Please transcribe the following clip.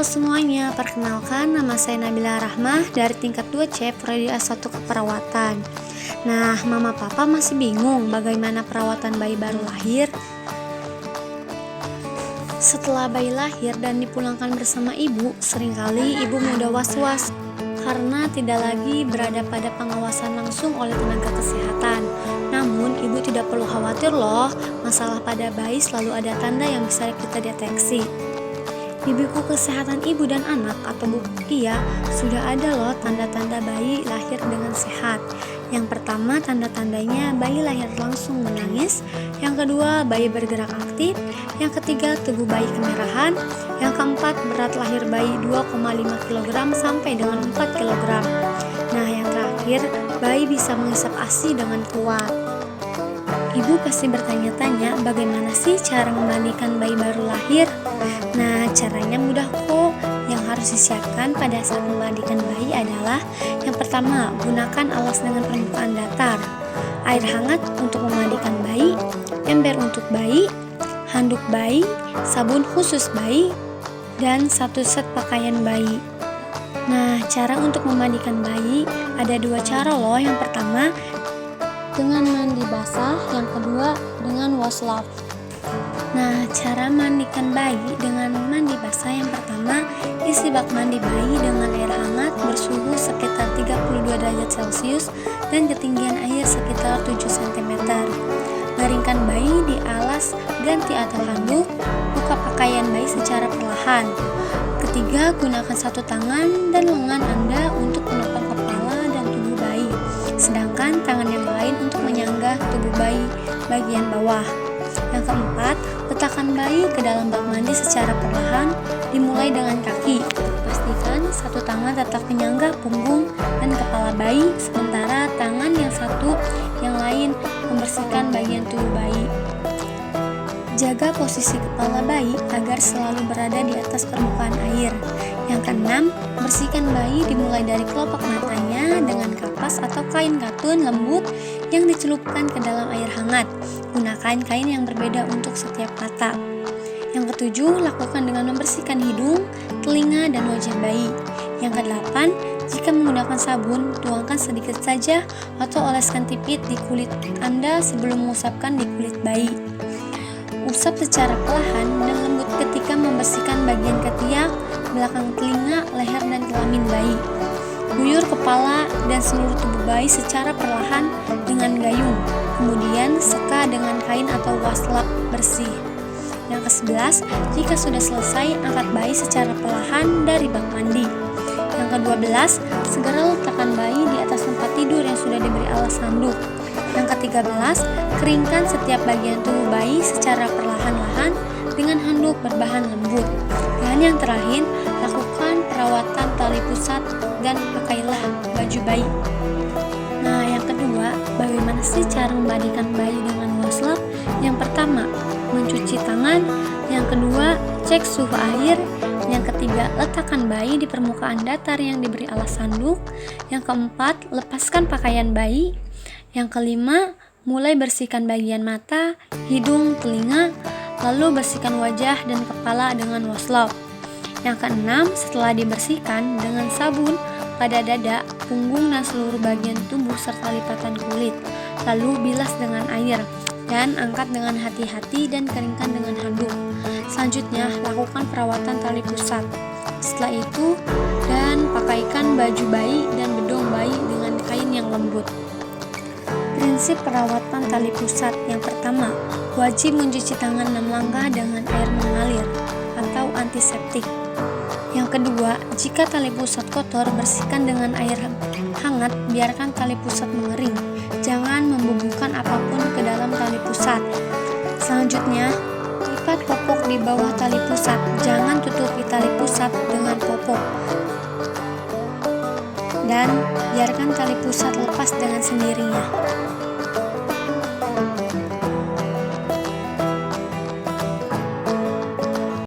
Halo semuanya, perkenalkan nama saya Nabila Rahmah dari tingkat 2C Prodi A1 Keperawatan. Nah, mama papa masih bingung bagaimana perawatan bayi baru lahir? Setelah bayi lahir dan dipulangkan bersama ibu, seringkali ibu mudah was-was karena tidak lagi berada pada pengawasan langsung oleh tenaga kesehatan. Namun, ibu tidak perlu khawatir loh, masalah pada bayi selalu ada tanda yang bisa kita deteksi. Di buku kesehatan ibu dan anak atau buku IA sudah ada loh tanda-tanda bayi lahir dengan sehat. Yang pertama, tanda-tandanya bayi lahir langsung menangis. Yang kedua, bayi bergerak aktif. Yang ketiga, tubuh bayi kemerahan. Yang keempat, berat lahir bayi 2,5 kg sampai dengan 4 kg. Nah, yang terakhir, bayi bisa menghisap ASI dengan kuat. Ibu pasti bertanya-tanya bagaimana sih cara memandikan bayi baru lahir? Nah, caranya mudah kok. Yang harus disiapkan pada saat memandikan bayi adalah yang pertama, gunakan alas dengan permukaan datar, air hangat untuk memandikan bayi, ember untuk bayi, handuk bayi, sabun khusus bayi, dan satu set pakaian bayi. Nah, cara untuk memandikan bayi ada dua cara loh. Yang pertama, dengan mandi basah, yang kedua dengan washcloth. Nah, cara mandikan bayi dengan mandi basah, yang pertama, isi bak mandi bayi dengan air hangat bersuhu sekitar 32 derajat Celcius dan ketinggian air sekitar 7 cm. Baringkan bayi di alas ganti atau handuk, buka pakaian bayi secara perlahan. Ketiga, gunakan satu tangan dan lengan Anda untuk menopang kepala dan tubuh bayi, sedangkan tangan yang lain untuk menyanggah tubuh bayi bagian bawah. Yang keempat, letakkan bayi ke dalam bak mandi secara perlahan, dimulai dengan kaki. Pastikan satu tangan tetap menyanggah punggung dan kepala bayi, sementara tangan yang satu yang lain membersihkan bagian tubuh bayi. Jaga posisi kepala bayi agar selalu berada di atas permukaan air. Yang keenam, bersihkan bayi dimulai dari kelopak matanya dengan kapas atau kain katun lembut yang dicelupkan ke dalam air hangat. Gunakan kain yang berbeda untuk setiap mata. Yang ketujuh, lakukan dengan membersihkan hidung, telinga, dan wajah bayi. Yang kedelapan, jika menggunakan sabun, tuangkan sedikit saja atau oleskan tipis di kulit Anda sebelum mengusapkan di kulit bayi. Usap secara perlahan dan lembut ketika membersihkan bagian ketiak, belakang telinga, leher, dan kelamin bayi. Guyur kepala dan seluruh tubuh bayi secara perlahan dengan gayung, kemudian seka dengan kain atau washcloth bersih. Yang ke-11, jika sudah selesai, angkat bayi secara perlahan dari bak mandi. Yang ke-12, segera letakkan bayi di atas tempat tidur yang sudah diberi alas handuk. Yang ke-13, keringkan setiap bagian tubuh bayi secara perlahan-lahan dengan handuk berbahan lembut. Dan yang terakhir, lakukan perawatan tali pusat dan pakailah baju bayi. Nah, yang kedua, bagaimana sih cara memandikan bayi dengan washcloth? Yang pertama, mencuci tangan. Yang kedua, cek suhu air. Yang ketiga, letakkan bayi di permukaan datar yang diberi alas handuk. Yang keempat, lepaskan pakaian bayi. Yang kelima, mulai bersihkan bagian mata, hidung, telinga, lalu bersihkan wajah dan kepala dengan washcloth. Yang keenam, setelah dibersihkan dengan sabun pada dada, punggung, dan seluruh bagian tubuh serta lipatan kulit, lalu bilas dengan air dan angkat dengan hati-hati dan keringkan dengan handuk. Selanjutnya, lakukan perawatan tali pusat. Setelah itu, dan pakaikan baju bayi dan bedong bayi dengan kain yang lembut. Prinsip perawatan tali pusat. Yang pertama, wajib mencuci tangan 6 langkah dengan air mengalir atau antiseptik. Yang kedua, jika tali pusat kotor, bersihkan dengan air hangat, biarkan tali pusat mengering. Jangan membubuhkan apapun ke dalam tali pusat. Selanjutnya, lipat popok di bawah tali pusat. Jangan tutupi tali pusat dengan popok. Dan biarkan tali pusat lepas dengan sendirinya.